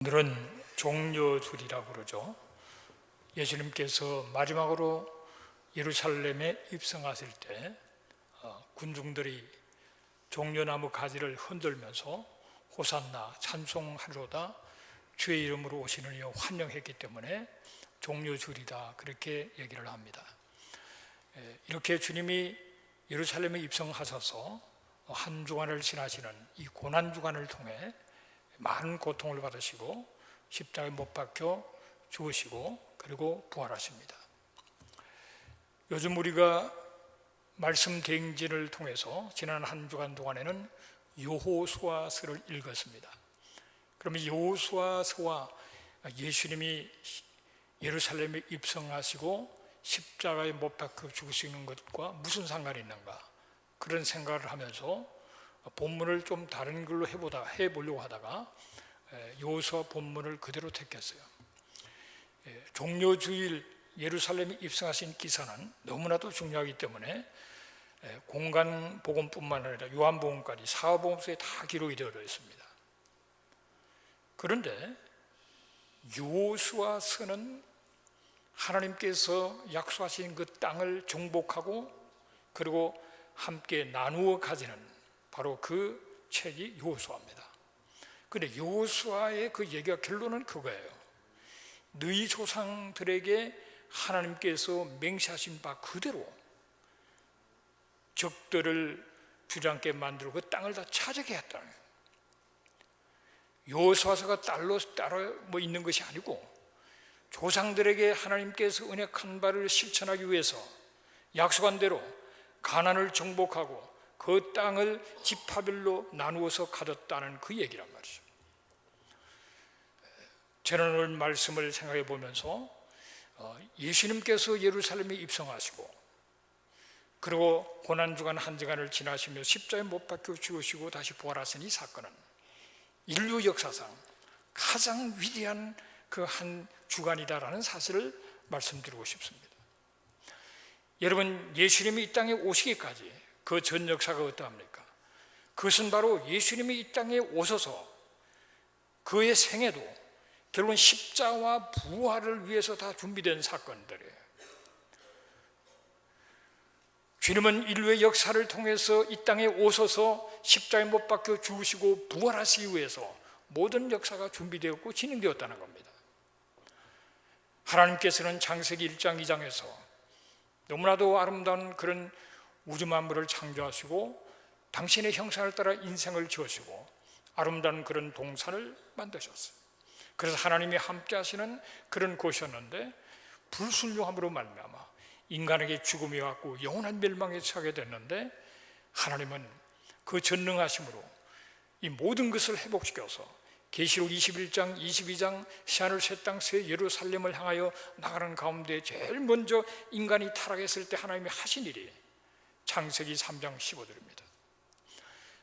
오늘은 종려주일이라고 그러죠. 예수님께서 마지막으로 예루살렘에 입성하실 때 군중들이 종려나무 가지를 흔들면서 호산나 찬송하리로다 주의 이름으로 오시는 이여 환영했기 때문에 종려주일이다 그렇게 얘기를 합니다. 이렇게 주님이 예루살렘에 입성하셔서 한 주간을 지나시는 이 고난 주간을 통해 많은 고통을 받으시고 십자가에 못 박혀 죽으시고 그리고 부활하십니다. 요즘 우리가 말씀 대행진을 통해서 지난 한 주간 동안에는 여호수아서를 읽었습니다. 그러면 여호수아서와 예수님이 예루살렘에 입성하시고 십자가에 못 박혀 죽으시는 것과 무슨 상관이 있는가, 그런 생각을 하면서 본문을 좀 다른 걸로 해보려고 하다가 여호수아 본문을 그대로 택했어요. 종려주일 예루살렘에 입성하신 기사는 너무나도 중요하기 때문에 공간복음뿐만 아니라 요한복음까지 사복음서에 다 기록이 되어 있습니다. 그런데 여호수아서는 하나님께서 약속하신 그 땅을 정복하고 그리고 함께 나누어 가지는 바로 그 책이 여호수아입니다. 그런데 여호수아의 그 얘기가 결론은 그거예요. 너희 조상들에게 하나님께서 맹세하신 바 그대로 적들을 주저앉게 만들고 그 땅을 다 차지하게 했다는 거예요. 여호수아서가 따로 있는 것이 아니고 조상들에게 하나님께서 언약한 바를 실천하기 위해서 약속한 대로 가나안을 정복하고 그 땅을 지파별로 나누어서 가졌다는 그 얘기란 말이죠. 저는 오늘 말씀을 생각해 보면서 예수님께서 예루살렘에 입성하시고 그리고 고난주간 한 주간을 지나시며 십자가에 못 박혀 죽으시고 다시 부활하신 이 사건은 인류 역사상 가장 위대한 그 한 주간이다라는 사실을 말씀드리고 싶습니다. 여러분, 예수님이 이 땅에 오시기까지 그 전 역사가 어떠합니까? 그것은 바로 예수님이 이 땅에 오셔서 그의 생애도 결국은 십자가와 부활을 위해서 다 준비된 사건들이에요. 주님은 인류의 역사를 통해서 이 땅에 오셔서 십자가에 못 박혀 죽으시고 부활하시기 위해서 모든 역사가 준비되었고 진행되었다는 겁니다. 하나님께서는 창세기 1장 2장에서 너무나도 아름다운 그런 우주 만물을 창조하시고 당신의 형상을 따라 인생을 지으시고 아름다운 그런 동산을 만드셨어요. 그래서 하나님이 함께 하시는 그런 곳이었는데 불순종함으로 말미암아 인간에게 죽음이 왔고 영원한 멸망에 처하게 됐는데 하나님은 그 전능하심으로 이 모든 것을 회복시켜서 계시록 21장, 22장 새하늘 새 땅 새 예루살렘을 향하여 나가는 가운데 제일 먼저 인간이 타락했을 때 하나님이 하신 일이 창세기 3장 15절입니다.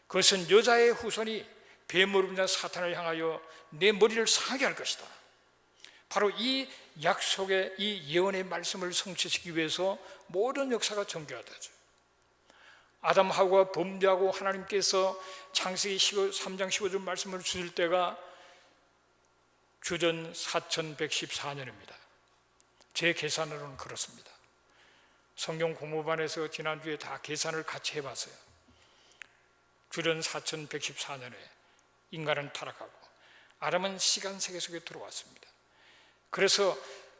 그것은 여자의 후손이 뱀으로 사탄을 향하여 내 머리를 상하게 할 것이다. 바로 이 약속의 이 예언의 말씀을 성취시키기 위해서 모든 역사가 전개가 되죠. 아담 하와가 범죄하고 하나님께서 창세기 3장 15절 말씀을 주실 때가 주전 4114년입니다. 제 계산으로는 그렇습니다. 성경 공부반에서 지난주에 다 계산을 같이 해봤어요. 주전 4114년에 인간은 타락하고 아담은 시간 세계 속에 들어왔습니다. 그래서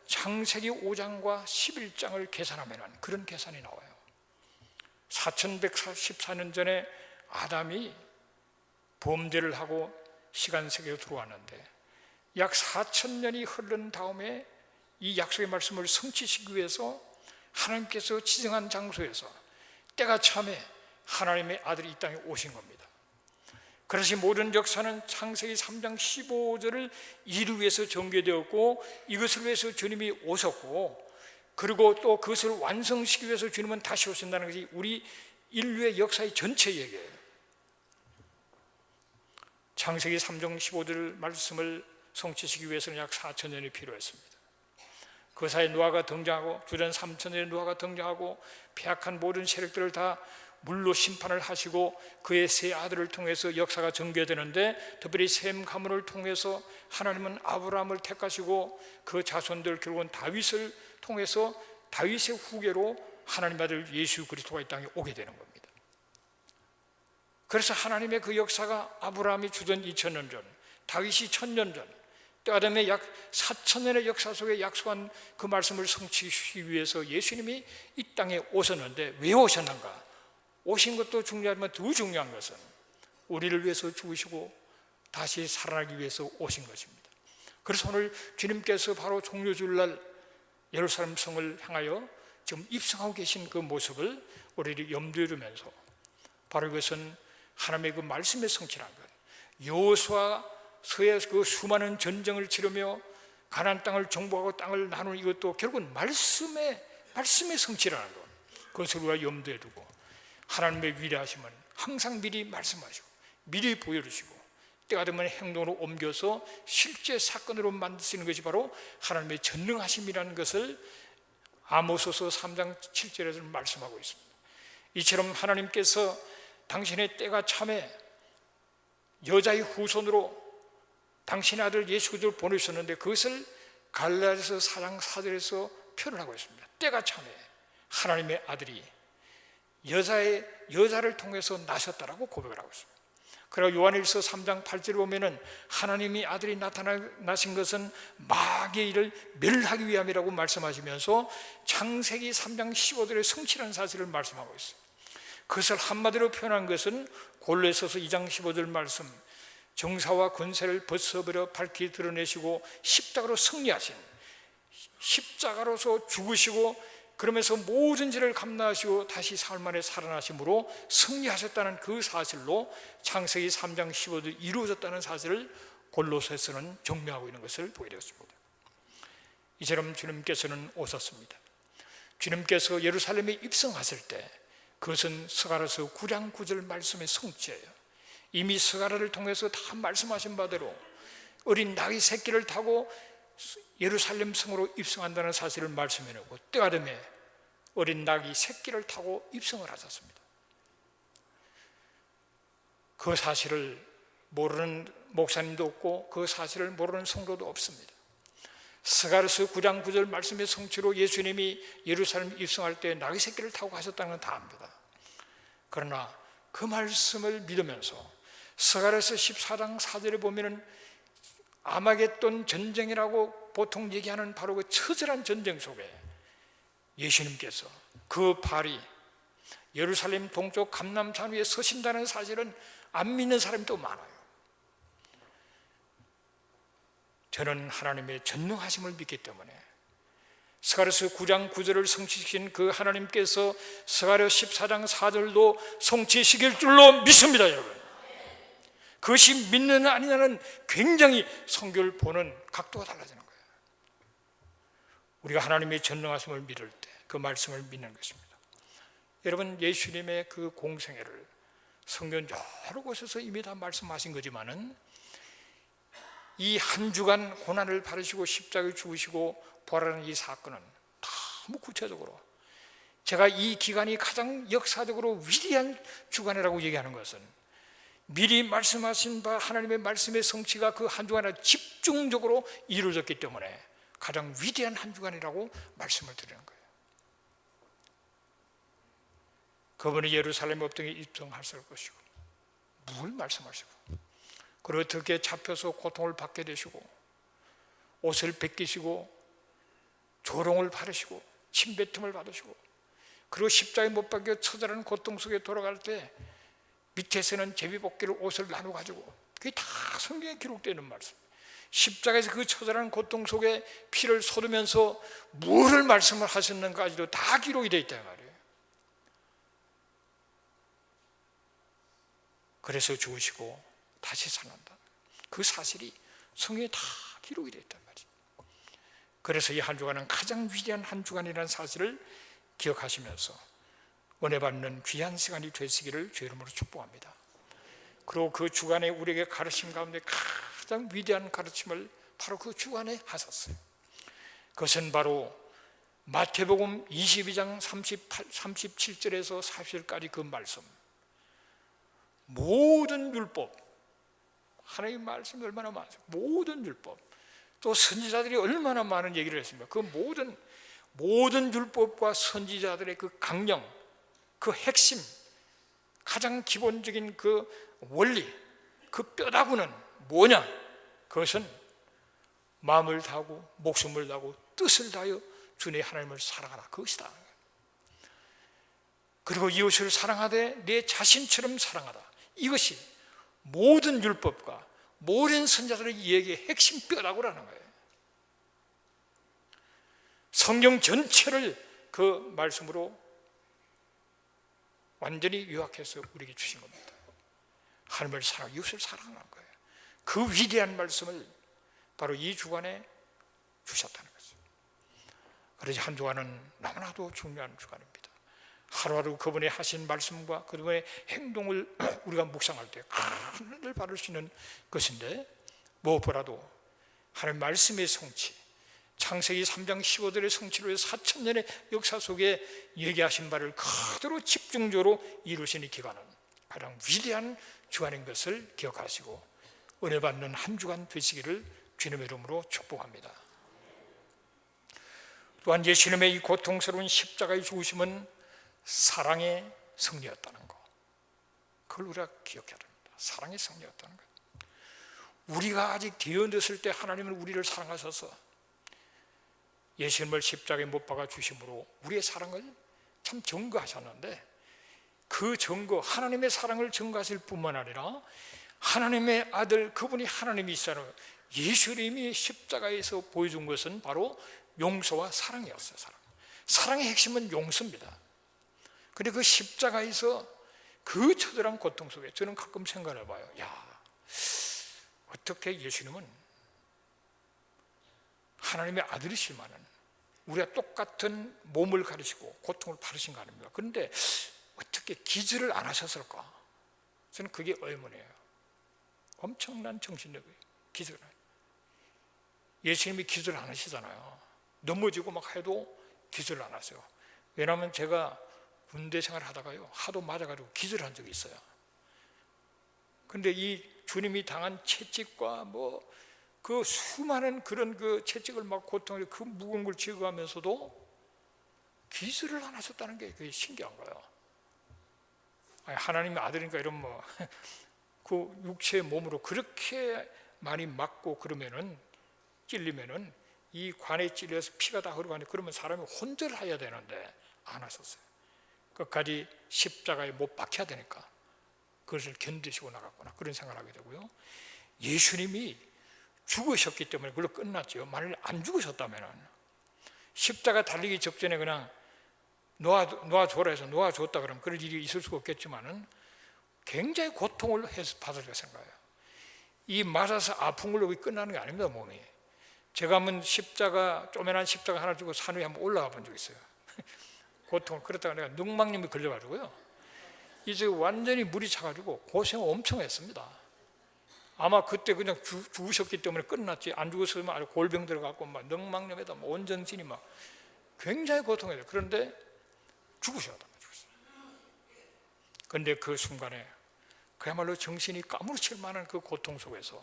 창세기 5장과 11장을 계산하면 그런 계산이 나와요. 4114년 전에 아담이 범죄를 하고 시간 세계로 들어왔는데 약 4000년이 흐른 다음에 이 약속의 말씀을 성취시키기 위해서 하나님께서 지정한 장소에서 때가 참에 하나님의 아들이 이 땅에 오신 겁니다. 그래서 모든 역사는 창세기 3장 15절을 이루기 위해서 전개되었고 이것을 위해서 주님이 오셨고 그리고 또 그것을 완성시키기 위해서 주님은 다시 오신다는 것이 우리 인류의 역사의 전체 얘기예요. 창세기 3장 15절 말씀을 성취시키기 위해서는 약 4000년이 필요했습니다. 그 사이에 노아가 등장하고 주전 3000년에 노아가 등장하고 폐악한 모든 세력들을 다 물로 심판을 하시고 그의 세 아들을 통해서 역사가 전개되는데, 특별히 셈 가문을 통해서 하나님은 아브라함을 택하시고 그 자손들, 결국은 다윗을 통해서 다윗의 후계로 하나님 아들 예수 그리스도가 이 땅에 오게 되는 겁니다. 그래서 하나님의 그 역사가 아브라함이 주전 2000년 전, 다윗이 1000년 전, 때아담의 약 4000년의 역사 속에 약속한 그 말씀을 성취하시기 위해서 예수님이 이 땅에 오셨는데, 왜 오셨는가? 오신 것도 중요하지만 더 중요한 것은 우리를 위해서 죽으시고 다시 살아나기 위해서 오신 것입니다. 그래서 오늘 주님께서 바로 종려주일날 예루살렘 성을 향하여 지금 입성하고 계신 그 모습을 우리를 염두에 두면서, 바로 이것은 하나님의 그 말씀의 성취라는 것, 여호수아서의 그 수많은 전쟁을 치르며 가나안 땅을 정복하고 땅을 나누는 이것도 결국은 말씀의 성취라는 것, 그것을 우리가 염두에 두고 하나님의 위대하심은 항상 미리 말씀하시고 미리 보여주시고 때가 되면 행동으로 옮겨서 실제 사건으로 만드시는 것이 바로 하나님의 전능하심이라는 것을 아모스서 3장 7절에서 말씀하고 있습니다. 이처럼 하나님께서 당신의 때가 참에 여자의 후손으로 당신의 아들 예수 그리스도를 보내셨는데, 그것을 갈라디아서 4장 4절에서 표현하고 있습니다. 때가 참에 하나님의 아들이 여자를 통해서 나셨다라고 고백을 하고 있습니다. 그리고 요한일서 3장 8절에 보면은 하나님이 아들이 나타나신 것은 마귀의 일을 멸하기 위함이라고 말씀하시면서 창세기 3장 15절의 성취라는 사실을 말씀하고 있어요. 그것을 한마디로 표현한 것은 골로새서 2장 15절 말씀, 정사와 권세를 벗어버려 밝히 드러내시고 십자가로 승리하신, 십자가로서 죽으시고 그러면서 모든 죄를 감당하시고 다시 사흘 만에 살아나심으로 승리하셨다는 그 사실로 창세기 3장 15절 이루어졌다는 사실을 골로새서는 정리하고 있는 것을 보게 되었습니다. 이처럼 주님께서는 오셨습니다. 주님께서 예루살렘에 입성하실 때 그것은 스가랴서 9장 9절 말씀의 성취예요. 이미 스가랴를 통해서 다 말씀하신 바대로 어린 나귀 새끼를 타고 예루살렘 성으로 입성한다는 사실을 말씀해놓고 때가 되매 어린 나귀 새끼를 타고 입성을 하셨습니다. 그 사실을 모르는 목사님도 없고 그 사실을 모르는 성도도 없습니다. 스가랴서 9장 9절 말씀의 성취로 예수님이 예루살렘 입성할 때 나귀 새끼를 타고 가셨다는 건 다 압니다. 그러나 그 말씀을 믿으면서 스가랴서 14장 4절에 보면은 아마겟돈 전쟁이라고 보통 얘기하는 바로 그 처절한 전쟁 속에 예수님께서 그 발이 예루살렘 동쪽 감람산 위에 서신다는 사실은 안 믿는 사람이 또 많아요. 저는 하나님의 전능하심을 믿기 때문에 스가랴서 9장 9절을 성취시킨 그 하나님께서 스가랴 14장 4절도 성취시킬 줄로 믿습니다, 여러분. 그것이 믿느냐 아니냐는 굉장히 성경을 보는 각도가 달라지는 거예요. 우리가 하나님의 전능하심을 믿을 때 그 말씀을 믿는 것입니다. 여러분, 예수님의 그 공생애를 성경 여러 곳에서 이미 다 말씀하신 거지만은 이 한 주간 고난을 받으시고 십자가에 죽으시고 부활하는 이 사건은 너무 구체적으로, 제가 이 기간이 가장 역사적으로 위대한 주간이라고 얘기하는 것은 미리 말씀하신 바 하나님의 말씀의 성취가 그 한 주간에 집중적으로 이루어졌기 때문에 가장 위대한 한 주간이라고 말씀을 드리는 거예요. 그분이 예루살렘 업등에 입성하실 것이고 뭘 말씀하시고, 그리고 어떻게 잡혀서 고통을 받게 되시고 옷을 벗기시고 조롱을 받으시고 침뱉음을 받으시고, 그리고 십자가에 못 박혀 처절한 고통 속에 돌아갈 때 밑에서는 제비뽑기를 옷을 나눠 가지고, 그게 다 성경에 기록되는 말씀. 십자가에서 그 처절한 고통 속에 피를 쏟으면서 무엇을 말씀을 하셨는가까지도 다 기록이 되어 있단 말이에요. 그래서 죽으시고 다시 살아난다, 그 사실이 성경에 다 기록이 되어 있단 말이에요. 그래서 이 한 주간은 가장 위대한 한 주간이라는 사실을 기억하시면서 은혜 받는 귀한 시간이 되시기를 주의 이름으로 축복합니다. 그리고 그 주간에 우리에게 가르침 가운데 가장 위대한 가르침을 바로 그 주간에 하셨어요. 그것은 바로 마태복음 22장 37절에서 40절까지 그 말씀, 모든 율법, 하나님의 말씀이 얼마나 많아요. 모든 율법, 또 선지자들이 얼마나 많은 얘기를 했습니까? 그 모든 율법과 선지자들의 그 강령, 그 핵심, 가장 기본적인 그 원리, 그 뼈다구는 뭐냐? 그것은 마음을 다하고 목숨을 다하고 뜻을 다하여 주의 하나님을 사랑하라, 그것이다. 그리고 이웃을 사랑하되 내 자신처럼 사랑하라. 이것이 모든 율법과 모든 선지자들의 이야기의 핵심 뼈다구라는 거예요. 성경 전체를 그 말씀으로 완전히 요약해서 우리에게 주신 겁니다. 하나님을 사랑하고 이웃을 사랑하는 거예요. 그 위대한 말씀을 바로 이 주간에 주셨다는 거죠. 그래서 한 주간은 너무나도 중요한 주간입니다. 하루하루 그분의 하신 말씀과 그분의 행동을 우리가 묵상할 때 큰 은혜를 받을 수 있는 것인데, 무엇보다도 하나님 말씀의 성취, 창세기 3장 15절의 성취로 해서 4,000년의 역사 속에 얘기하신 바를 그대로 집중적으로 이루신 이 기간은 가장 위대한 주간인 것을 기억하시고 은혜 받는 한 주간 되시기를 주님의 이름으로 축복합니다. 또한 예수님의 이 고통스러운 십자가의 죽으심은 사랑의 승리였다는 것, 그걸 우리가 기억해야 됩니다. 사랑의 승리였다는 것. 우리가 아직 되어졌을 때 하나님은 우리를 사랑하셔서 예수님을 십자가에 못 박아 주심으로 우리의 사랑을 참 증거하셨는데, 그 증거, 하나님의 사랑을 증거하실 뿐만 아니라 하나님의 아들, 그분이 하나님이시잖아요. 예수님이 십자가에서 보여준 것은 바로 용서와 사랑이었어요. 사랑의 핵심은 용서입니다. 근데 그 십자가에서 그 처절한 고통 속에 저는 가끔 생각을 해봐요. 야, 어떻게 예수님은 하나님의 아들이시만은 우리가 똑같은 몸을 가르치고 고통을 받으신 거 아닙니까? 그런데 어떻게 기절을 안 하셨을까? 저는 그게 의문이에요. 엄청난 정신력이 기절을 해요. 예수님이 기절 안 하시잖아요. 넘어지고 막 해도 기절을 안 하세요. 왜냐하면 제가 군대 생활을 하다가요, 하도 맞아가지고 기절한 적이 있어요. 근데 이 주님이 당한 채찍과 그 수많은 그런 그 채찍을 막 고통을, 그 무거운 걸 지어가면서도 기절을 안 하셨다는 게 그게 신기한 거예요. 아니, 하나님의 아들이니까 이런 그 육체의 몸으로 그렇게 많이 맞고 그러면은, 찔리면은 이 관에 찔려서 피가 다 흐르고, 그러면 사람이 혼절해야 되는데 안 하셨어요. 끝까지 십자가에 못 박혀야 되니까 그것을 견디시고 나갔구나, 그런 생각을 하게 되고요. 예수님이 죽으셨기 때문에 그걸로 끝났죠. 만일 안 죽으셨다면 십자가 달리기 직전에 그냥 놓아줘라 해서 놓아줬다 그러면 그런 일이 있을 수가 없겠지만은 굉장히 고통을 해서 받으려고 생각해요. 이 맞아서 아픈 걸로 끝나는 게 아닙니다, 몸이. 제가 한번 조그만한 십자가 하나 주고 산 위에 한번 올라가 본 적이 있어요. 고통을. 그러다가 내가 늑막염이 걸려가지고요, 이제 완전히 물이 차가지고 고생 엄청 했습니다. 아마 그때 그냥 죽으셨기 때문에 끝났지, 안 죽었으면 아주 골병 들어갔고 막 늑막염에다 온 정신이 막 굉장히 고통해요. 그런데 죽으셨어요. 그런데 그 순간에 그야말로 정신이 까무러칠 만한 그 고통 속에서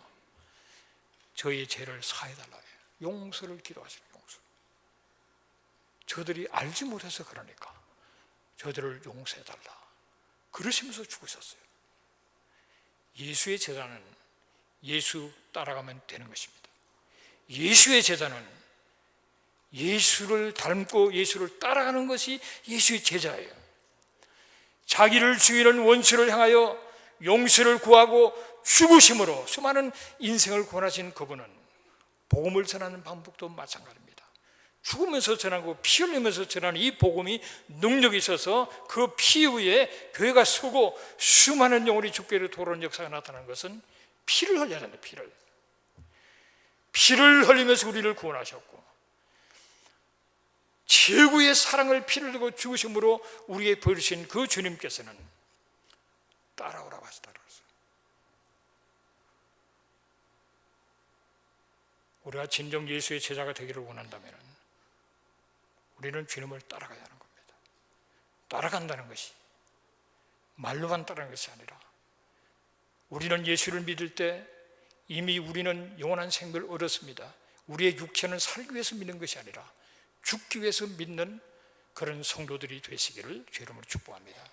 저희의 죄를 사해달라 해요. 용서를 기도하시는 용서. 저들이 알지 못해서 그러니까 저들을 용서해달라 그러시면서 죽으셨어요. 예수의 제자는 예수 따라가면 되는 것입니다. 예수의 제자는 예수를 닮고 예수를 따라가는 것이 예수의 제자예요. 자기를 죽이는 원수를 향하여 용서를 구하고 죽으심으로 수많은 인생을 구원하신 그분은 복음을 전하는 방법도 마찬가지입니다. 죽으면서 전하고 피 흘리면서 전하는 이 복음이 능력이 있어서 그 피 위에 교회가 서고 수많은 영혼이 주께로 돌아오는 역사가 나타나는 것은 피를 흘려야 된다. 피를 흘리면서 우리를 구원하셨고 최고의 사랑을 피를 흘리고 죽으심으로 우리에게 보여주신 그 주님께서는 따라오라고 하시더라고요. 우리가 진정 예수의 제자가 되기를 원한다면 우리는 주님을 따라가야 하는 겁니다. 따라간다는 것이 말로만 따르는 것이 아니라 우리는 예수를 믿을 때 이미 우리는 영원한 생명을 얻었습니다. 우리의 육체는 살기 위해서 믿는 것이 아니라 죽기 위해서 믿는 그런 성도들이 되시기를 주 이름으로 축복합니다.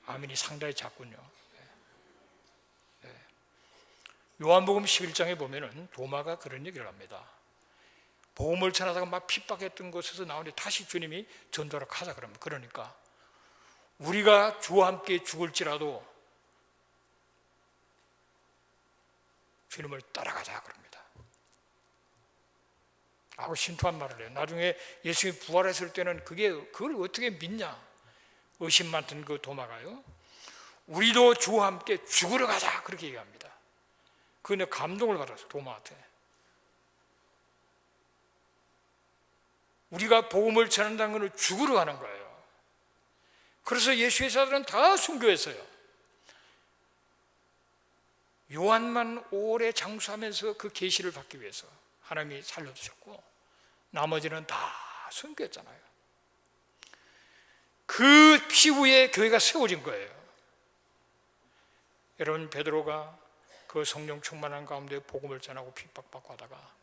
아멘이 상당히 작군요. 네. 요한복음 11장에 보면은 도마가 그런 얘기를 합니다. 복음을 전하다가 막 핍박했던 곳에서 나오는데 다시 주님이 전도하러 가자 그럽니다. 그러니까 우리가 주와 함께 죽을지라도 주님을 따라가자 그럽니다. 하고 신통한 말을 해요. 나중에 예수님이 부활했을 때는 그걸 어떻게 믿냐? 의심 많던 그 도마가요. 우리도 주와 함께 죽으러 가자 그렇게 얘기합니다. 그런데 감동을 받았어요. 도마한테. 우리가 복음을 전한다는 것은 죽으러 가는 거예요. 그래서 예수의 사들은 다 순교했어요. 요한만 오래 장수하면서 그 계시를 받기 위해서 하나님이 살려주셨고 나머지는 다 순교했잖아요. 그 피부에 교회가 세워진 거예요. 여러분 베드로가 그 성령 충만한 가운데 복음을 전하고 핍박받고 하다가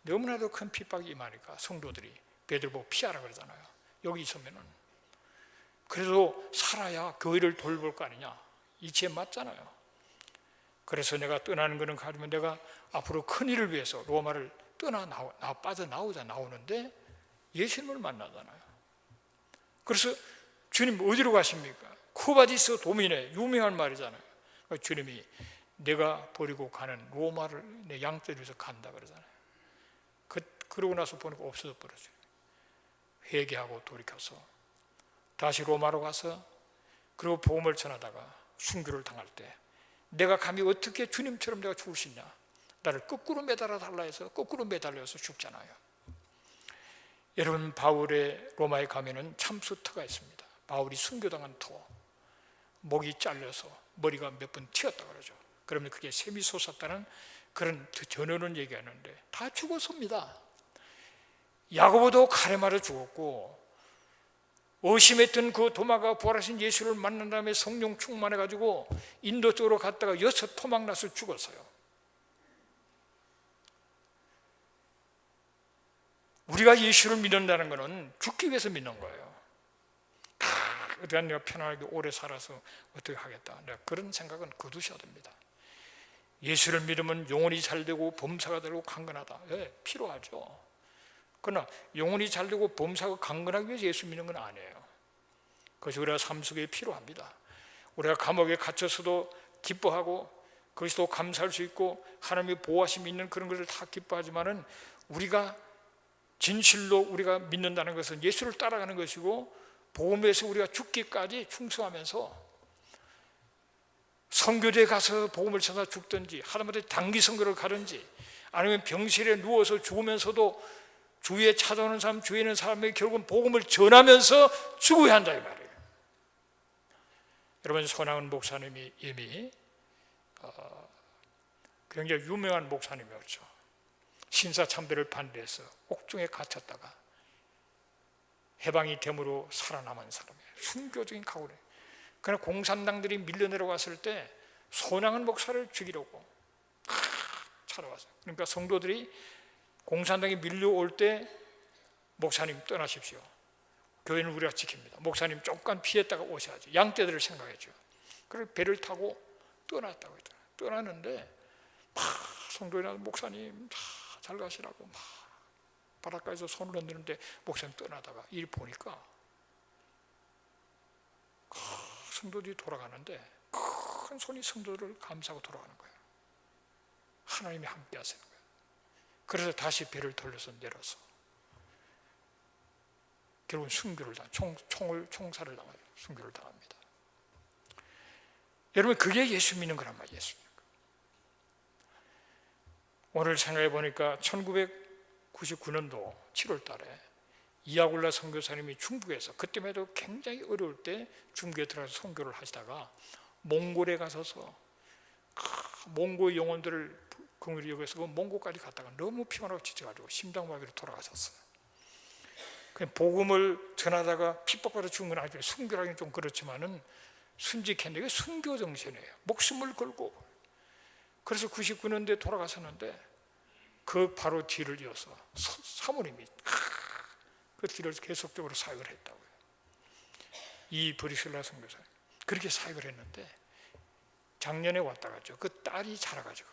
너무나도 큰 핍박이 임하니까 성도들이 베드로 보고 피하라 그러잖아요. 여기 있으면은 그래도 살아야 교회를 돌볼 거 아니냐 이치에 맞잖아요. 그래서 내가 떠나는 거는 가지면 내가 앞으로 큰 일을 위해서 로마를 빠져나오자 나오는데 예수님을 만나잖아요. 그래서 주님 어디로 가십니까? 쿠바디스 도미네 유명한 말이잖아요. 주님이 내가 버리고 가는 로마를 내 양떼를 위해서 간다 그러잖아요. 그러고 나서 보니까 없어져 버렸어요. 회개하고 돌이켜서 다시 로마로 가서 그리고 복음을 전하다가 순교를 당할 때 내가 감히 어떻게 주님처럼 내가 죽을 수 있냐? 나를 거꾸로 매달아 달라 해서 거꾸로 매달려서 죽잖아요. 여러분 바울의 로마에 가면은 참수터가 있습니다. 바울이 순교당한 터, 목이 잘려서 머리가 몇 번 튀었다 그러죠. 그러면 그게 샘이 솟았다는 그런 전언은 얘기하는데 다 죽었습니다. 야고보도 칼에 맞아 죽었고 의심했던 그 도마가 부활하신 예수를 만난 다음에 성령 충만해가지고 인도 쪽으로 갔다가 6 토막나서 죽었어요. 우리가 예수를 믿는다는 것은 죽기 위해서 믿는 거예요. 내가 편안하게 오래 살아서 어떻게 하겠다. 내가 그런 생각은 거두셔야 됩니다. 예수를 믿으면 영혼이 잘되고 범사가 되고 강건하다. 예, 필요하죠. 그러나 영혼이 잘되고 범사가 강건하기 위해서 예수 믿는 건 아니에요. 그것이 우리가 삶 속에 필요합니다. 우리가 감옥에 갇혀서도 기뻐하고 거기서도 감사할 수 있고 하나님의 보호하심이 있는 그런 것을 다 기뻐하지만은 우리가 진실로 우리가 믿는다는 것은 예수를 따라가는 것이고 복음에서 우리가 죽기까지 충성하면서 선교지에 가서 복음을 전하 죽든지 하다못해 단기 선교를 가든지 아니면 병실에 누워서 죽으면서도 주위에 찾아오는 사람, 주위에 있는 사람에게 결국은 복음을 전하면서 죽어야 한다 이 말이에요. 여러분 손학은 목사님이 이미 굉장히 유명한 목사님이었죠. 신사참배를 반대해서 옥중에 갇혔다가 해방이 됨으로 살아남은 사람이에요. 순교적인 각오를. 그러나 공산당들이 밀려내려왔을 때 손학은 목사를 죽이려고 찾아왔어요. 그러니까 성도들이 공산당이 밀려올 때 목사님 떠나십시오. 교회는 우리가 지킵니다. 목사님 조금 피했다가 오셔야죠. 양떼들을 생각했죠. 그래서 배를 타고 떠났다고 했잖아요. 떠났는데 성도들이 목사님 잘 가시라고 막 바닷가에서 손을 흔드는데 목사님 떠나다가 일 보니까 성도들이 돌아가는데 큰 손이 성도들을 감싸고 돌아가는 거예요. 하나님이 함께 하시는 거예요. 그래서 다시 배를 돌려서 내려서 결국은 순교를 총살을 당하죠. 순교를 당합니다. 여러분 그게 예수 믿는 거란 말이겠습니까? 오늘 생각해 보니까 1999년도 7월 달에 이아굴라 선교사님이 중국에서 그때만 해도 굉장히 어려울 때 중국에 들어가서 선교를 하시다가 몽골에 가서서 몽골 영혼들을 긍휼히 여겨서 몽골까지 갔다가 너무 피곤하고 지쳐가지고 심장마비로 돌아가셨어요. 복음을 전하다가 핍박받아 죽은 건 아니죠. 순교라기는 좀 그렇지만은 순직했는데 순교 정신이에요. 목숨을 걸고. 그래서 99년도에 돌아가셨는데 그 바로 뒤를 이어서 사모님이 그 뒤를 계속적으로 사역을 했다고요. 이 브리실라 선교사 그렇게 사역을 했는데 작년에 왔다 갔죠. 그 딸이 자라가지고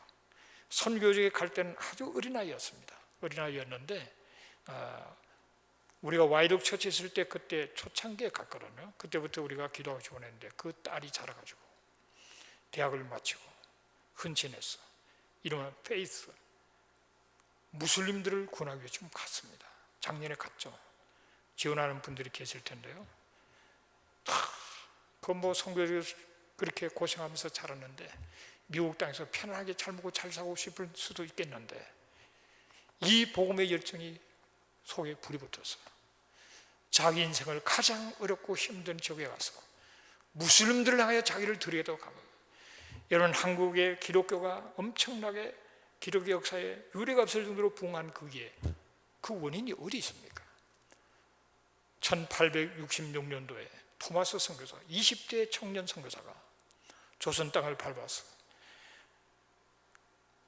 선교지에 갈 때는 아주 어린아이였습니다. 어린아이였는데 우리가 와이독 처치 있을 때 그때 초창기에 갔거든요. 그때부터 우리가 기도하고 지원했는데 그 딸이 자라가지고 대학을 마치고 헌신했어. 이름은 페이스. 무슬림들을 구원하기 위해 지금 갔습니다. 작년에 갔죠. 지원하는 분들이 계실 텐데요. 그 뭐 선교지에서 그렇게 고생하면서 자랐는데 미국 땅에서 편안하게 잘 먹고 잘 사고 싶을 수도 있겠는데 이 복음의 열정이 속에 불이 붙었어요. 자기 인생을 가장 어렵고 힘든 지역에 가서 무슬림들을 향하여 자기를 드리겠다고 합니다. 여러분, 한국의 기독교가 엄청나게 기독교 역사에 유례가 없을 정도로 부흥한 그게 그 원인이 어디 있습니까? 1866년도에 토마스 선교사 20대 청년 선교사가 조선 땅을 밟아서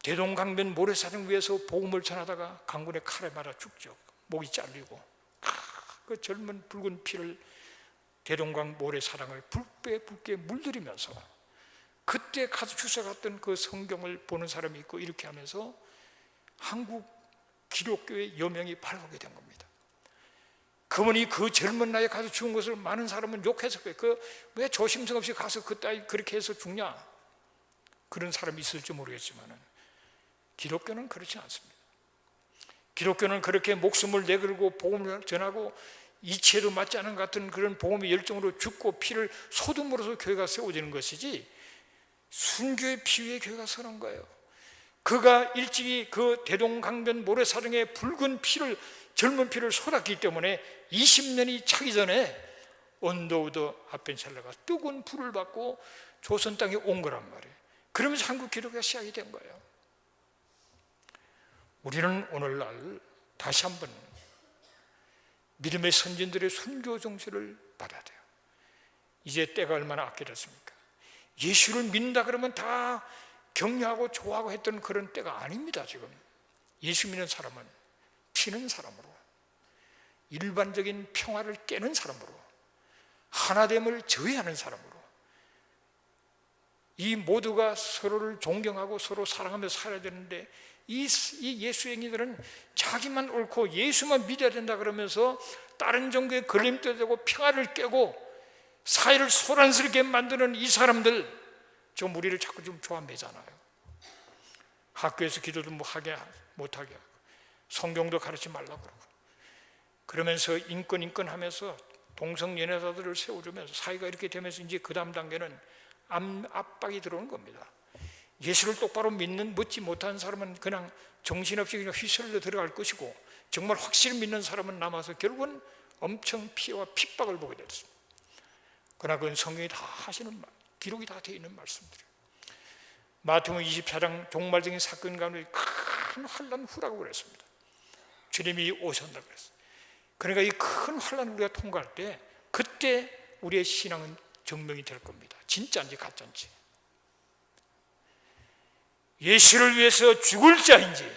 대동강변 모래사장 위에서 복음을 전하다가 강군의 칼에 맞아 죽죠. 목이 잘리고 그 젊은 붉은 피를 대동강 모래사장을 붉게 물들이면서 그때 가서 주워갔던 그 성경을 보는 사람이 있고 이렇게 하면서 한국 기독교의 여명이 밝아오게 된 겁니다. 그분이 그 젊은 나이에 가서 죽은 것을 많은 사람은 욕해서 왜 조심성 없이 가서 그 따위 그렇게 해서 죽냐, 그런 사람이 있을지 모르겠지만 기독교는 그렇지 않습니다. 기독교는 그렇게 목숨을 내걸고 복음을 전하고 이치에도 맞지 않은 같은 그런 복음의 열정으로 죽고 피를 쏟음으로써 교회가 세워지는 것이지 순교의 피 위에 교회가 서는 거예요. 그가 일찍이 그 대동강변 모래사장에 붉은 피를, 젊은 피를 쏟았기 때문에 20년이 차기 전에 언더우드 아펜셀러가 뜨거운 불을 받고 조선 땅에 온 거란 말이에요. 그러면서 한국 기독교가 시작이 된 거예요. 우리는 오늘날 다시 한번 믿음의 선진들의 순교 정신을 받아야 돼요. 이제 때가 얼마나 아껴졌습니까? 예수를 믿는다 그러면 다 격려하고 좋아하고 했던 그런 때가 아닙니다. 지금 예수 믿는 사람은 피는 사람으로, 일반적인 평화를 깨는 사람으로, 하나됨을 저해하는 사람으로, 이 모두가 서로를 존경하고 서로 사랑하며 살아야 되는데 이 예수행위들은 자기만 옳고 예수만 믿어야 된다 그러면서 다른 종교에 걸림돌되고 평화를 깨고 사회를 소란스럽게 만드는 이 사람들, 지금 우리를 자꾸 좀 조아매잖아요. 학교에서 기도도 뭐 하게 못하게 하고 성경도 가르치지 말라고 그러고 그러면서 인권 하면서 동성연애자들을 세워주면서 사회가 이렇게 되면서 이제 그 다음 단계는 압박이 들어오는 겁니다. 예수를 똑바로 믿지 못하는 사람은 그냥 정신없이 그냥 휘슬러 들어갈 것이고 정말 확실히 믿는 사람은 남아서 결국은 엄청 피해와 핍박을 보게 됐습니다. 그러나 그건 성경이 다 하시는 말, 기록이 다 되어 있는 말씀들이에요. 마태복음 24장 종말적인 사건 가운데 큰 환난 후라고 그랬습니다. 주님이 오셨다고 그랬어요. 그러니까 이 큰 환난을 우리가 통과할 때 그때 우리의 신앙은 증명이 될 겁니다. 진짜인지 가짜인지, 예수를 위해서 죽을 자인지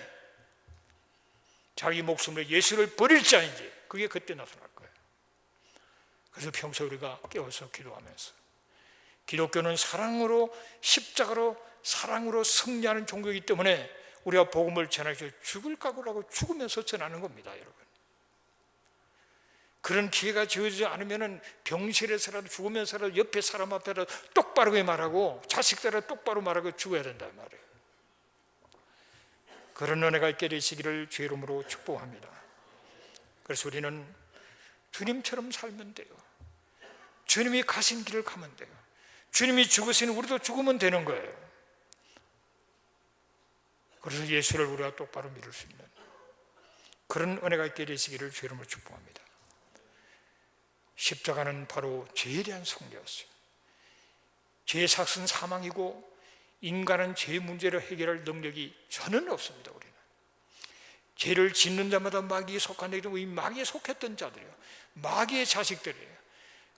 자기 목숨을 예수를 버릴 자인지 그게 그때 나타날 거예요. 그래서 평소 우리가 깨워서 기도하면서 기독교는 사랑으로, 십자가로, 사랑으로 승리하는 종교이기 때문에 우리가 복음을 전하기 위해 죽을 각오를 하고 죽으면서 전하는 겁니다. 여러분, 그런 기회가 주어지지 않으면 병실에서라도 죽으면서라도 옆에 사람 앞에라도 똑바로 말하고 자식들한테 똑바로 말하고 죽어야 된다 말이에요. 그런 은혜가 있게 되시기를 주의 이름으로 축복합니다. 그래서 우리는 주님처럼 살면 돼요. 주님이 가신 길을 가면 돼요. 주님이 죽으시는 우리도 죽으면 되는 거예요. 그래서 예수를 우리가 똑바로 믿을 수 있는 그런 은혜가 있게 되시기를 주의 이름으로 축복합니다. 십자가는 바로 죄에 대한 승리였어요. 죄의 삭은 사망이고 인간은 죄의 문제를 해결할 능력이 전혀 없습니다. 우리는 죄를 짓는 자마다 마귀에 속한 자들이 이 마귀에 속했던 자들이에요. 마귀의 자식들이에요.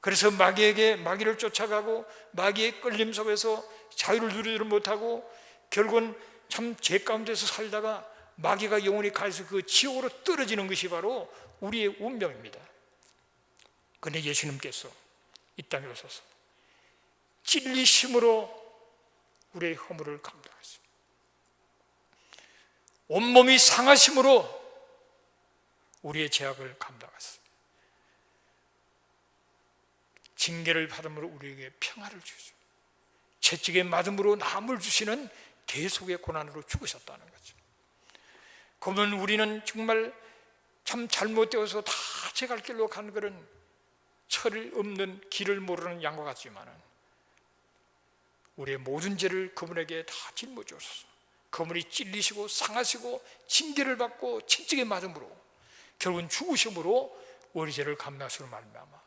그래서 마귀를 쫓아가고 마귀의 끌림 속에서 자유를 누리지를 못하고 결국은 참 죄 가운데서 살다가 마귀가 영원히 가서 그 지옥으로 떨어지는 것이 바로 우리의 운명입니다. 그런데 예수님께서 이 땅에 오셔서 찔리심으로 우리의 허물을 감당하셨습니다. 온몸이 상하심으로 우리의 죄악을 감당하셨습니다. 징계를 받음으로 우리에게 평화를 주시죠. 채찍에 맞음으로 남을 주시는 대속의 고난으로 죽으셨다는 거죠. 그러면 우리는 정말 참 잘못되어서 다 제갈 길로 간 그런 철 없는 길을 모르는 양과 같지만은 우리의 모든 죄를 그분에게 다 짊어지셔서 그분이 찔리시고 상하시고 징계를 받고 채찍에 맞음으로 결국은 죽으심으로 우리 죄를 감당하시는 말미암아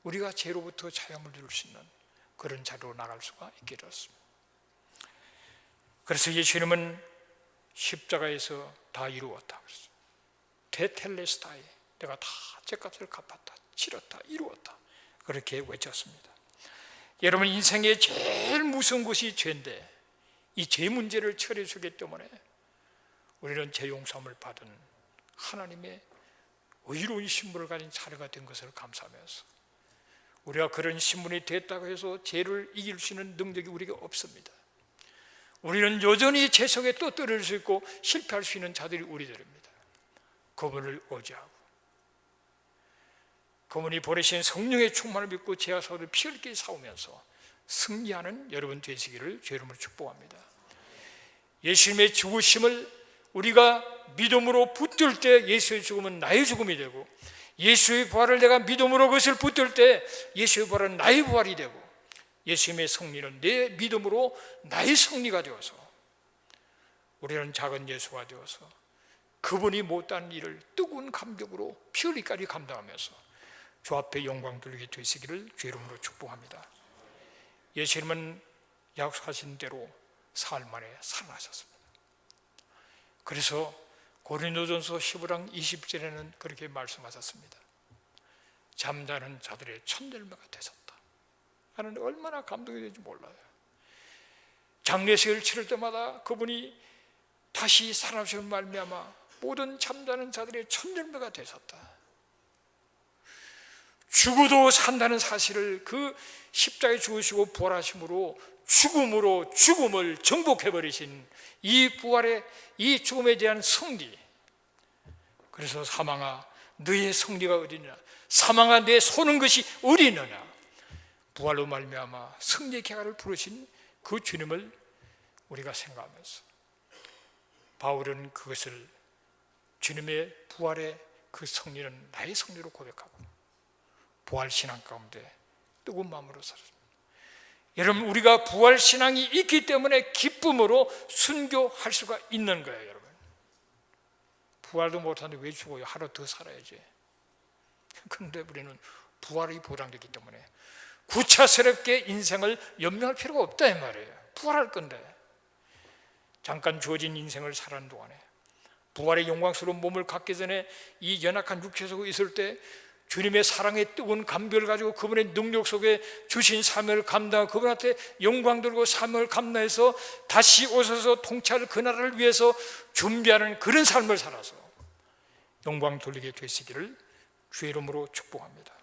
우리가 죄로부터 자유함을 누릴 수 있는 그런 자리로 나갈 수가 있게 되었습니다. 그래서 예수님은 십자가에서 다 이루었다 그랬어요. 테텔레스타이, 내가 다 죄값을 갚았다, 치렀다, 이루었다, 그렇게 외쳤습니다. 여러분, 인생의 제일 무서운 것이 죄인데 이 죄 문제를 처리해 주기 때문에 우리는 죄 용서함을 받은 하나님의 의로운 신분을 가진 자녀가 된 것을 감사하면서 우리가 그런 신분이 됐다고 해서 죄를 이길 수 있는 능력이 우리가 없습니다. 우리는 여전히 죄 속에 또 떨어질 수 있고 실패할 수 있는 자들이 우리들입니다. 그분을 의지하고 그분이 보내신 성령의 충만을 믿고 죄와 사고를 피 흘리게 싸우면서 승리하는 여러분 되시기를 주의 이름으로 축복합니다. 예수님의 죽으심을 우리가 믿음으로 붙들 때 예수의 죽음은 나의 죽음이 되고 예수의 부활을 내가 믿음으로 그것을 붙들 때 예수의 부활은 나의 부활이 되고 예수님의 승리는 내 믿음으로 나의 승리가 되어서 우리는 작은 예수가 되어서 그분이 못한 일을 뜨거운 감격으로 피 흘리기까지 감당하면서 주 앞에 영광 돌리게 되시기를 주의 이름으로 축복합니다. 예수님은 약속하신 대로 사흘 만에 살아나셨습니다. 그래서 고린도전서 15장 20절에는 그렇게 말씀하셨습니다. 잠자는 자들의 천절매가 되셨다. 나는 얼마나 감동이 되는지 몰라요. 장례식을 치를 때마다 그분이 다시 살아나시는 말미암아 모든 잠자는 자들의 천절매가 되셨다. 죽어도 산다는 사실을 그 십자가에 죽으시고 부활하심으로 죽음으로 죽음을 정복해버리신 이 부활의 이 죽음에 대한 승리. 그래서 사망아 너의 승리가 어디냐, 사망아 내 소는 것이 어디느냐, 부활로 말미암아 승리의 궤가를 부르신 그 주님을 우리가 생각하면서 바울은 그것을 주님의 부활의 그 승리는 나의 승리로 고백하고 부활신앙 가운데 뜨거운 마음으로 살았습니다. 여러분, 우리가 부활신앙이 있기 때문에 기쁨으로 순교할 수가 있는 거예요. 여러분, 부활도 못하는데 왜 죽어요? 하루 더 살아야지. 그런데 우리는 부활이 보장되기 때문에 구차스럽게 인생을 염려할 필요가 없다 이 말이에요. 부활할 건데 잠깐 주어진 인생을 살아가는 동안에 부활의 영광스러운 몸을 갖기 전에 이 연약한 육체 속에 있을 때 주님의 사랑의 뜨거운 감격을 가지고 그분의 능력 속에 주신 사명을 감당하고 그분한테 영광 돌고 사명을 감당해서 다시 오셔서 통치할 그 나라를 위해서 준비하는 그런 삶을 살아서 영광 돌리게 되시기를 주의 이름으로 축복합니다.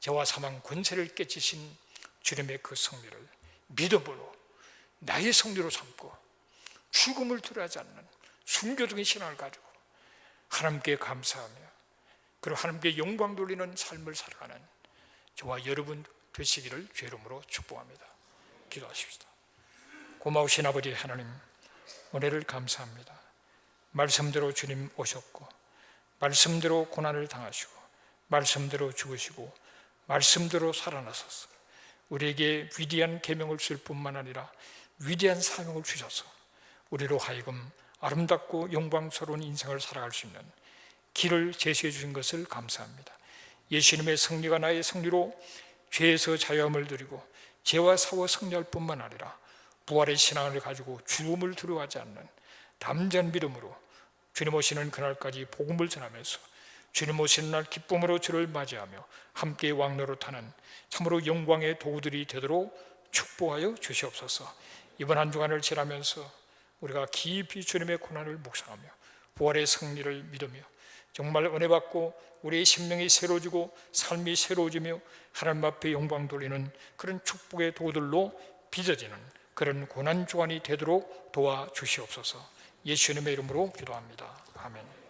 죄와 사망 권세를 깨치신 주님의 그 승리를 믿음으로 나의 승리로 삼고 죽음을 두려워하지 않는 순교적인 신앙을 가지고 하나님께 감사하며 그리고 하나님께 영광 돌리는 삶을 살아가는 저와 여러분 되시기를 주의 이름으로 축복합니다. 기도하십시다. 고마우신 아버지 하나님, 은혜를 감사합니다. 말씀대로 주님 오셨고 말씀대로 고난을 당하시고 말씀대로 죽으시고 말씀대로 살아나셔서 우리에게 위대한 계명을 줄 뿐만 아니라 위대한 사명을 주셔서 우리로 하여금 아름답고 영광스러운 인생을 살아갈 수 있는 길을 제시해 주신 것을 감사합니다. 예수님의 승리가 나의 승리로 죄에서 자유함을 누리고 죄와 사고 승리할 뿐만 아니라 부활의 신앙을 가지고 죽음을 두려워하지 않는 담대한 믿음으로 주님 오시는 그날까지 복음을 전하면서 주님 오시는 날 기쁨으로 주를 맞이하며 함께 왕노릇하는 참으로 영광의 도구들이 되도록 축복하여 주시옵소서. 이번 한 주간을 지나면서 우리가 깊이 주님의 고난을 묵상하며 부활의 승리를 믿으며 정말 은혜 받고 우리의 심령이 새로워지고 삶이 새로워지며 하나님 앞에 영광 돌리는 그런 축복의 도구들로 빚어지는 그런 고난 주간이 되도록 도와주시옵소서. 예수님의 이름으로 기도합니다. 아멘.